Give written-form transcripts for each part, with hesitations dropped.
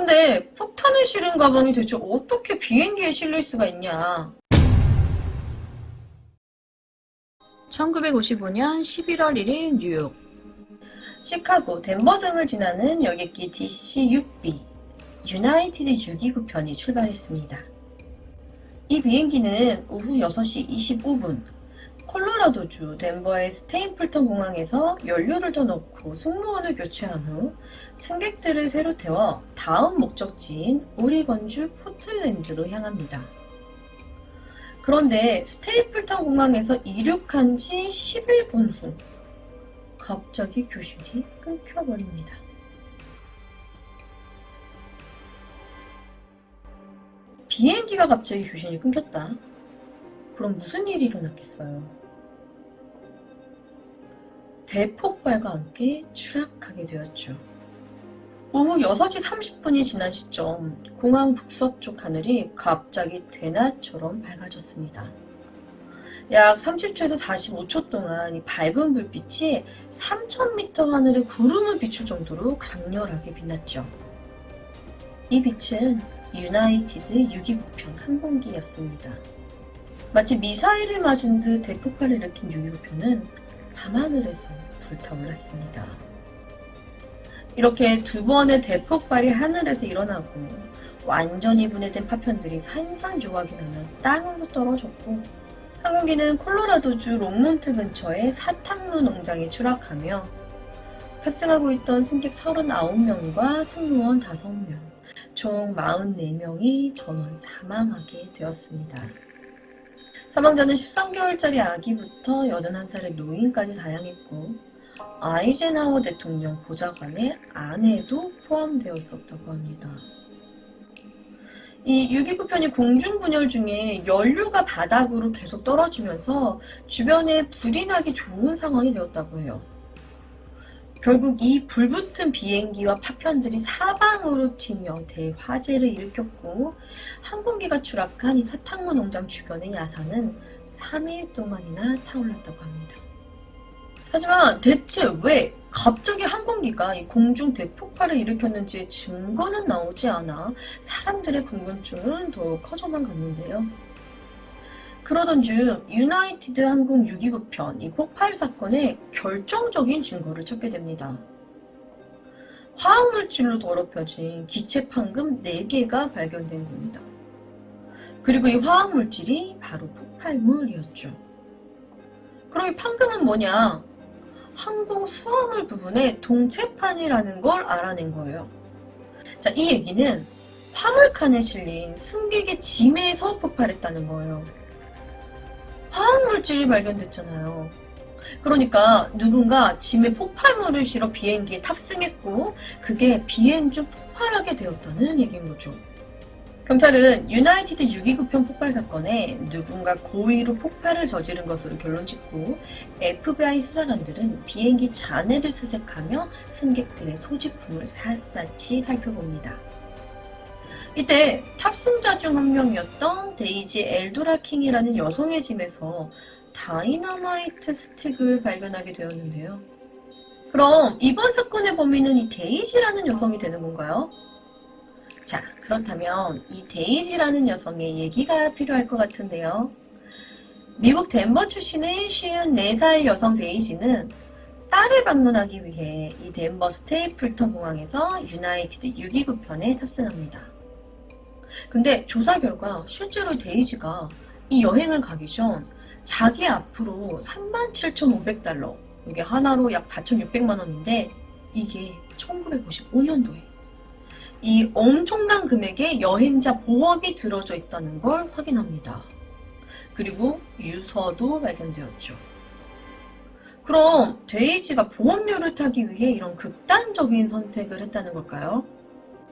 근데 폭탄을 실은 가방이 대체 어떻게 비행기에 실릴 수가 있냐? 1955년 11월 1일 뉴욕. 시카고, 덴버 등을 지나는 여객기 DC-6B 유나이티드 629편이 출발했습니다. 이 비행기는 오후 6시 25분 콜로라도주 덴버의 스테인플턴 공항에서 연료를 더 넣고 승무원을 교체한 후 승객들을 새로 태워 다음 목적지인 오리건주 포틀랜드로 향합니다. 그런데 스테이플턴 공항에서 이륙한 지 11분 후 갑자기 교신이 끊겨버립니다. 비행기가 갑자기 교신이 끊겼다. 그럼 무슨 일이 일어났겠어요? 대폭발과 함께 추락하게 되었죠. 오후 6시 30분이 지난 시점, 공항 북서쪽 하늘이 갑자기 대낮처럼 밝아졌습니다. 약 30초에서 45초 동안 이 밝은 불빛이 3000m 하늘의 구름을 비출 정도로 강렬하게 빛났죠. 이 빛은 유나이티드 629편 항공기였습니다. 마치 미사일을 맞은 듯 대폭발을 일으킨 629편은 밤하늘에서 불타올랐습니다. 이렇게 두 번의 대폭발이 하늘에서 일어나고 완전히 분해된 파편들이 산산조각이 나며 땅으로 떨어졌고 항공기는 콜로라도주 롱몬트 근처의 사탕무 농장에 추락하며 탑승하고 있던 승객 39명과 승무원 5명, 총 44명이 전원 사망하게 되었습니다. 사망자는 13개월짜리 아기부터 81살의 노인까지 다양했고 아이젠하워 대통령 보좌관의 아내도 포함되어 있었다고 합니다. 이 629편이 공중분열 중에 연료가 바닥으로 계속 떨어지면서 주변에 불이 나기 좋은 상황이 되었다고 해요. 결국 이 불붙은 비행기와 파편들이 사방으로 튀며 대화재를 일으켰고 항공기가 추락한 이 사탕무 농장 주변의 야산은 3일 동안이나 타올랐다고 합니다. 하지만 대체 왜 갑자기 항공기가 이 공중 대폭발을 일으켰는지의 증거는 나오지 않아 사람들의 궁금증은 더욱 커져만 갔는데요. 그러던 중 유나이티드 항공 629편 이 폭발 사건의 결정적인 증거를 찾게 됩니다. 화학물질로 더럽혀진 기체 판금 4개가 발견된 겁니다. 그리고 이 화학물질이 바로 폭발물이었죠. 그럼 이 판금은 뭐냐? 항공 수화물 부분의 동체판이라는 걸 알아낸 거예요. 자, 이 얘기는 화물칸에 실린 승객의 짐에서 폭발했다는 거예요. 화학물질이 발견됐잖아요. 그러니까 누군가 짐에 폭발물을 실어 비행기에 탑승했고 그게 비행 중 폭발하게 되었다는 얘기인 거죠. 경찰은 유나이티드 629편 폭발 사건에 누군가 고의로 폭발을 저지른 것으로 결론 짓고 FBI 수사관들은 비행기 잔해를 수색하며 승객들의 소지품을 샅샅이 살펴봅니다. 이때 탑승자 중 한 명이었던 데이지 엘도라 킹이라는 여성의 짐에서 다이너마이트 스틱을 발견하게 되었는데요. 그럼 이번 사건의 범인은 이 데이지라는 여성이 되는 건가요? 자, 그렇다면 이 데이지라는 여성의 얘기가 필요할 것 같은데요. 미국 덴버 출신의 54살 여성 데이지는 딸을 방문하기 위해 이 덴버 스테이플턴 공항에서 유나이티드 629편에 탑승합니다. 근데 조사 결과 실제로 데이지가 이 여행을 가기 전 자기 앞으로 37,500달러, 이게 하나로 약 4,600만 원인데 이게 1955년도에 이 엄청난 금액의 여행자 보험이 들어져 있다는 걸 확인합니다. 그리고 유서도 발견되었죠. 그럼 데이지가 보험료를 타기 위해 이런 극단적인 선택을 했다는 걸까요?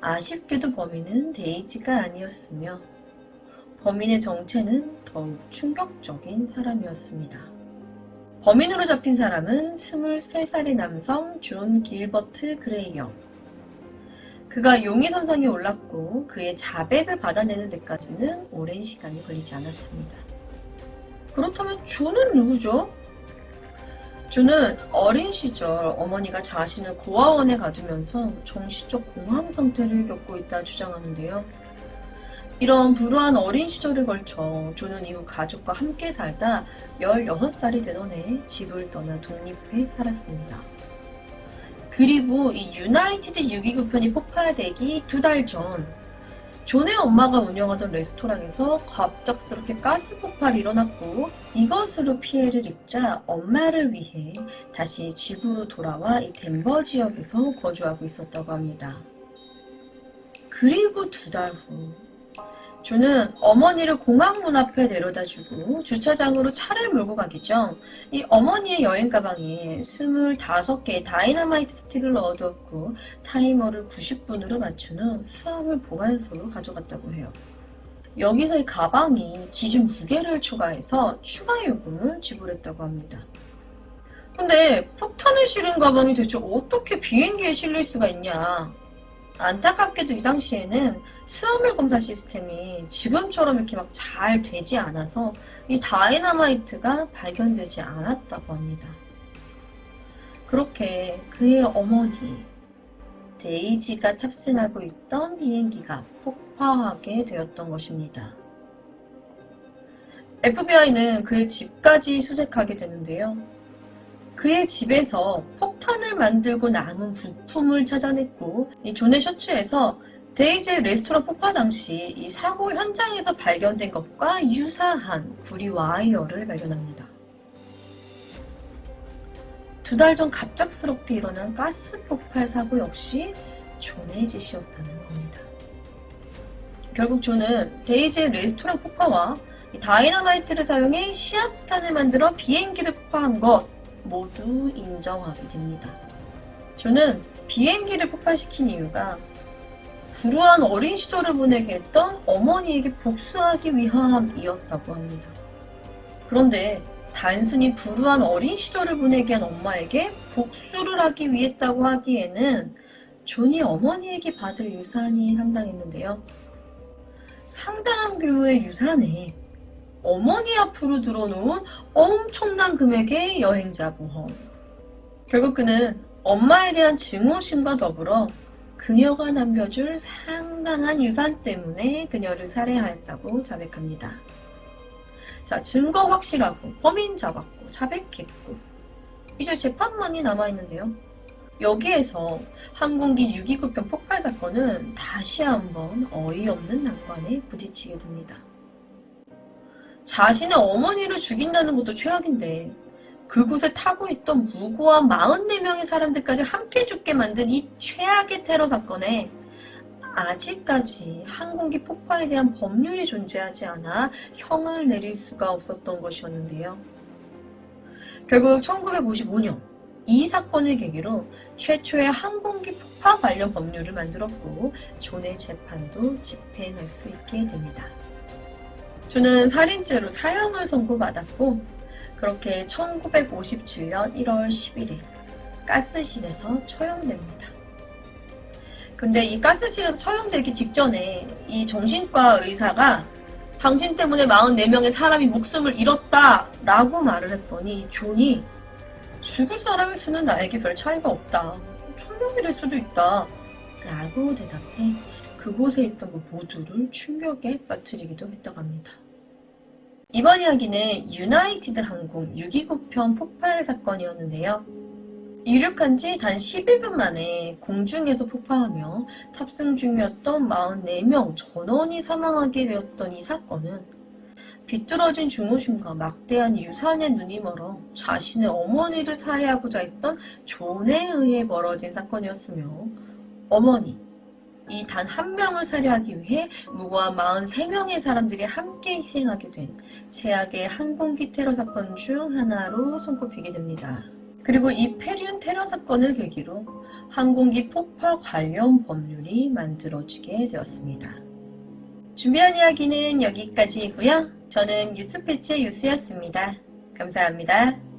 아쉽게도 범인은 데이지가 아니었으며 범인의 정체는 더욱 충격적인 사람이었습니다. 범인으로 잡힌 사람은 23살의 남성 존 길버트 그레이엄. 그가 용의선상에 올랐고 그의 자백을 받아내는 데까지는 오랜 시간이 걸리지 않았습니다. 그렇다면 존은 누구죠? 존은 어린 시절 어머니가 자신을 고아원에 가두면서 정신적 공황 상태를 겪고 있다 주장하는데요. 이런 불우한 어린 시절을 걸쳐 존은 이후 가족과 함께 살다 16살이 되던 해 집을 떠나 독립해 살았습니다. 그리고 이 유나이티드 629편이 폭파되기 2달 전 존의 엄마가 운영하던 레스토랑에서 갑작스럽게 가스 폭발이 일어났고 이것으로 피해를 입자 엄마를 위해 다시 집으로 돌아와 이 덴버 지역에서 거주하고 있었다고 합니다. 그리고 2달 후 존은 어머니를 공항문 앞에 데려다주고 주차장으로 차를 몰고 가기 전 이 어머니의 여행 가방에 25개의 다이너마이트 스틱을 넣어두었고 타이머를 90분으로 맞춘 후 수화물 보관소로 가져갔다고 해요. 여기서 이 가방이 기준 무게를 초과해서 추가 요금을 지불했다고 합니다. 근데 폭탄을 실은 가방이 대체 어떻게 비행기에 실릴 수가 있냐? 안타깝게도 이 당시에는 수화물 검사 시스템이 지금처럼 이렇게 막 잘 되지 않아서 이 다이너마이트가 발견되지 않았다고 합니다. 그렇게 그의 어머니 데이지가 탑승하고 있던 비행기가 폭파하게 되었던 것입니다. FBI는 그의 집까지 수색하게 되는데요. 그의 집에서 폭탄을 만들고 남은 부품을 찾아냈고 이 존의 셔츠에서 데이지의 레스토랑 폭파 당시 이 사고 현장에서 발견된 것과 유사한 구리 와이어를 발견합니다. 2달 전 갑작스럽게 일어난 가스 폭발 사고 역시 존의 짓이었다는 겁니다. 결국 존은 데이지의 레스토랑 폭파와 다이너마이트를 사용해 시합탄을 만들어 비행기를 폭파한 것 모두 인정하게 됩니다. 존은 비행기를 폭파시킨 이유가 불우한 어린 시절을 보내게 했던 어머니에게 복수하기 위함이었다고 합니다. 그런데 단순히 불우한 어린 시절을 보내게 한 엄마에게 복수를 하기 위했다고 하기에는 존이 어머니에게 받을 유산이 상당했는데요. 상당한 규모의 유산에 어머니 앞으로 들어놓은 엄청난 금액의 여행자 보험. 결국 그는 엄마에 대한 증오심과 더불어 그녀가 남겨줄 상당한 유산 때문에 그녀를 살해하였다고 자백합니다. 자, 증거 확실하고 범인 잡았고 자백했고 이제 재판만이 남아있는데요. 여기에서 항공기 629편 폭발 사건은 다시 한번 어이없는 난관에 부딪히게 됩니다. 자신의 어머니를 죽인다는 것도 최악인데 그곳에 타고 있던 무고한 44명의 사람들까지 함께 죽게 만든 이 최악의 테러 사건에 아직까지 항공기 폭파에 대한 법률이 존재하지 않아 형을 내릴 수가 없었던 것이었는데요. 결국 1955년 이 사건을 계기로 최초의 항공기 폭파 관련 법률을 만들었고 존의 재판도 집행할 수 있게 됩니다. 존은 살인죄로 사형을 선고받았고 그렇게 1957년 1월 11일 가스실에서 처형됩니다. 근데 이 가스실에서 처형되기 직전에 이 정신과 의사가 당신 때문에 44명의 사람이 목숨을 잃었다 라고 말을 했더니 존이 죽을 사람의 수는 나에게 별 차이가 없다. 1000명이 될 수도 있다. 라고 대답해 그곳에 있던 그 모두를 충격에 빠뜨리기도 했다고 합니다. 이번 이야기는 유나이티드 항공 629편 폭발 사건이었는데요. 이륙한 지 단 11분 만에 공중에서 폭파하며 탑승 중이었던 44명 전원이 사망하게 되었던 이 사건은 비뚤어진 증오심과 막대한 유산에 눈이 멀어 자신의 어머니를 살해하고자 했던 존에 의해 벌어진 사건이었으며 어머니, 이 단 한 명을 살해하기 위해 무고한 43명의 사람들이 함께 희생하게 된 최악의 항공기 테러 사건 중 하나로 손꼽히게 됩니다. 그리고 이 페륜 테러 사건을 계기로 항공기 폭파 관련 법률이 만들어지게 되었습니다. 준비한 이야기는 여기까지이고요. 저는 뉴스패치의 유스였습니다. 감사합니다.